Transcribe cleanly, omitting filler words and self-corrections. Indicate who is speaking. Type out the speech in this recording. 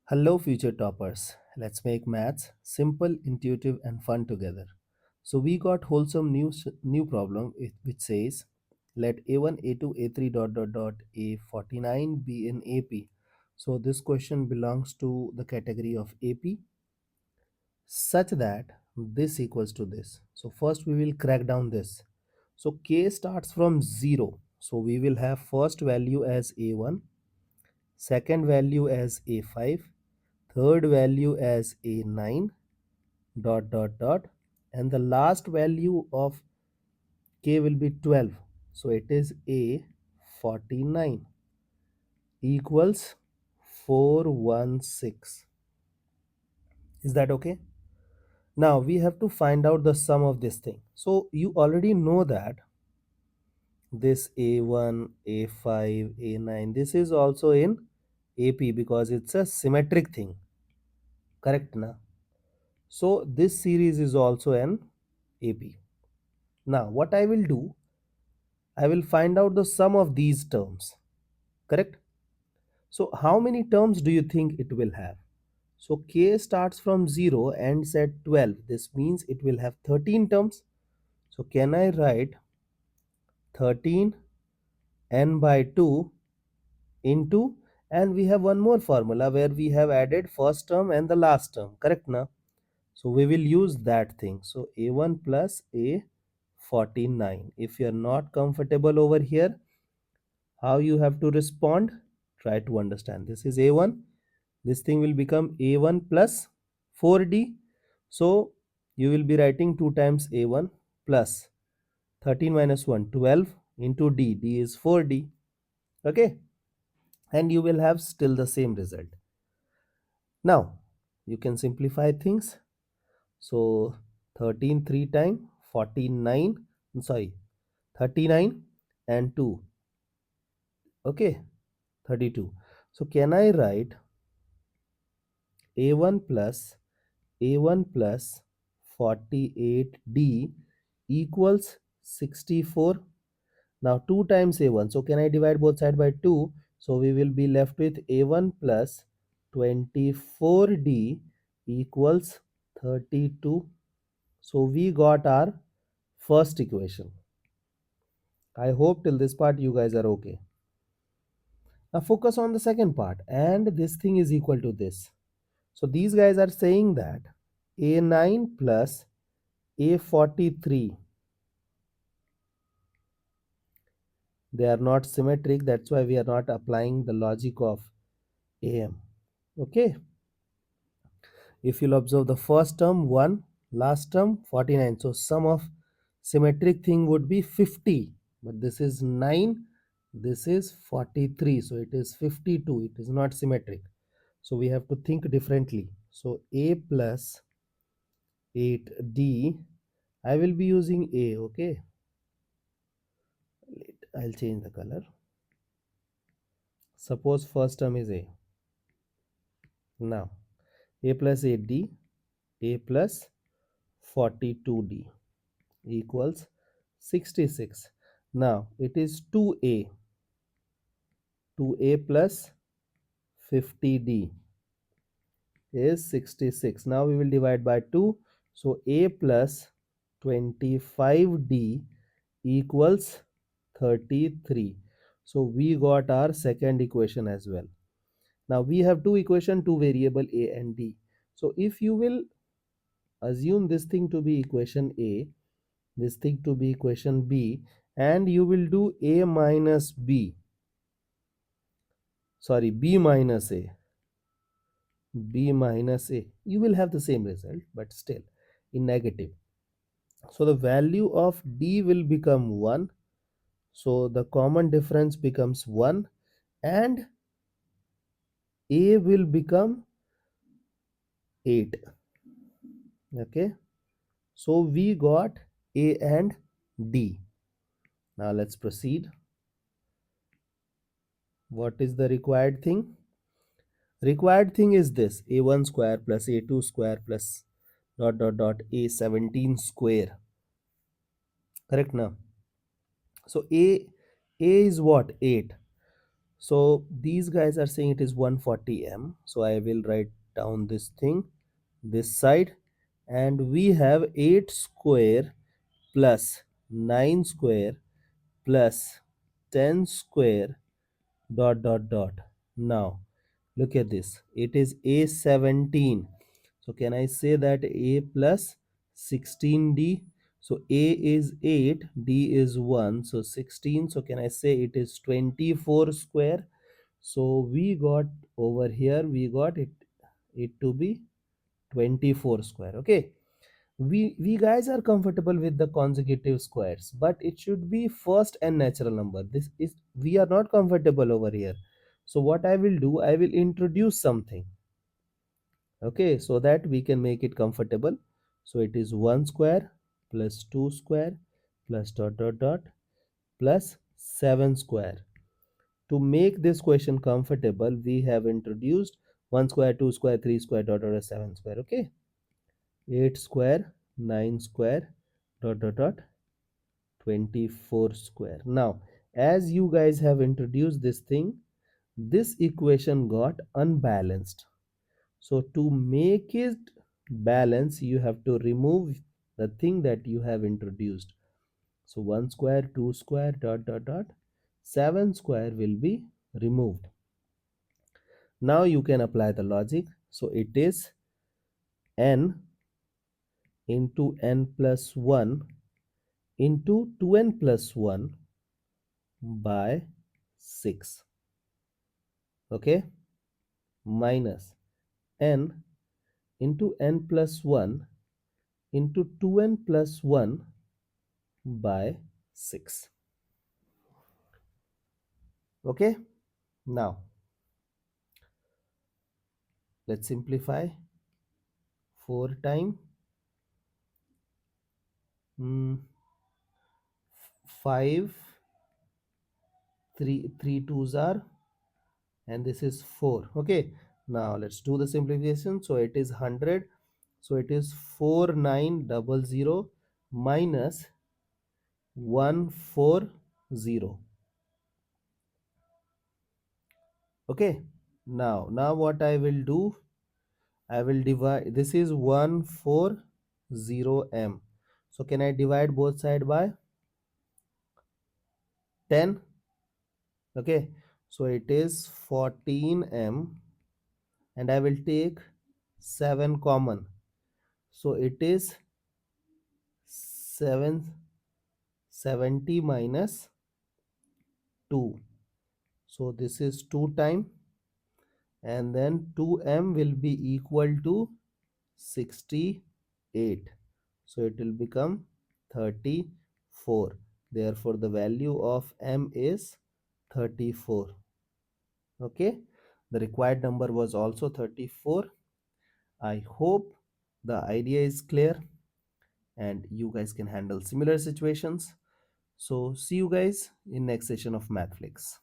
Speaker 1: Hello, future toppers. Let's make maths simple, intuitive, and fun together. So we got wholesome new problem which says let a1, a2, a3 a49 be in AP. So this question belongs to the category of AP such that this equals to this. So first we will crack down this. So k starts from 0. So we will have first value as a1, second value as a5, third value as a9 and the last value of k will be 12, so it is a49 equals 416. Is that okay? Now we have to find out the sum of this thing. So you already know that this a1, a5, a9, this is also in AP because it's a symmetric thing, correct na? So this series is also an AP. Now what I will do, I will find out the sum of these terms, correct? So how many terms do you think it will have? So k starts from 0 and at 12. This means it will have 13 terms. So can I write 13 n by 2 into, and we have one more formula where we have added first term and the last term, correct now? So we will use that thing. So a1 plus a49. If you are not comfortable over here, how you have to respond, try to understand. This is a1, this thing will become a1 plus 4d, so you will be writing 2 times a1 plus 13 minus 1 12 into d is 4d, okay, and you will have still the same result. Now you can simplify things. So 13 3 times 49, sorry, 39 and 2, okay, 32. So can I write a1 plus 48d equals 64. Now 2 times a1, so can I divide both sides by 2? So we will be left with a1 plus 24d equals 32. So we got our first equation. I hope till this part you guys are okay. Now focus on the second part, and this thing is equal to this. So these guys are saying that a9 plus a43, they are not symmetric, that's why we are not applying the logic of am, okay. If you'll observe the first term 1, last term 49, so sum of symmetric thing would be 50, but this is 9, this is 43, so it is 52, it is not symmetric. So we have to think differently. So a plus 8d, I will be using a, okay. I'll change the color. Suppose first term is a. Now a plus 8d, a plus 42d equals 66. Now it is 2a, 2a plus 50d is 66. Now we will divide by 2. So a plus 25d equals 33. So we got our second equation as well. Now we have two equation, two variable a and d. So if you will assume this thing to be equation a, this thing to be equation b, and you will do a minus b, sorry, b minus a, b minus a, you will have the same result but still in negative. So the value of d will become 1, so the common difference becomes 1, and a will become 8, okay. So we got a and d. Now let's proceed. What is the required thing? Required thing is this: a1 square plus a2 square plus a17 square, correct now? So a is what? 8. So these guys are saying it is 140 m. So I will write down this thing, this side, and we have 8 square plus 9 square plus 10 square dot dot dot. Now look at this, it is a17. So can I say that a plus 16d? So a is 8, d is 1, so 16. So can I say it is 24 square? So we got over here, we got it to be 24 square. Okay, we guys are comfortable with the consecutive squares, but it should be first and natural number. This is, we are not comfortable over here. So what I will do, I will introduce something, okay, so that we can make it comfortable. So it is 1 square plus 2 square plus dot dot dot plus 7 square. To make this question comfortable, we have introduced 1 square, 2 square, 3 square dot dot 7 square. Okay, 8 square, 9 square dot dot dot 24 square. Now as you guys have introduced this thing, this equation got unbalanced. So to make it balance, you have to remove the thing that you have introduced. So 1 square, 2 square dot dot dot 7 square will be removed. Now you can apply the logic. So it is n into n plus 1 into 2n plus 1 by 6. Okay, minus n into n plus 1 into 2n plus 1 by 6. Okay, now let's simplify. 4 time 5, 3 twos are, and this is 4. Okay, now let's do the simplification. So it is 100. So it is 4900 minus 140. Okay, now what I will do, I will divide, this is 140m. So can I divide both side by 10? Okay, so it is 14m, and I will take 7 common. So it is 770 minus 2. So this is 2 time, and then 2m will be equal to 68. So it will become 34. Therefore the value of m is 34. Okay, the required number was also 34. I hope the idea is clear and you guys can handle similar situations. So see you guys in next session of Mathflix.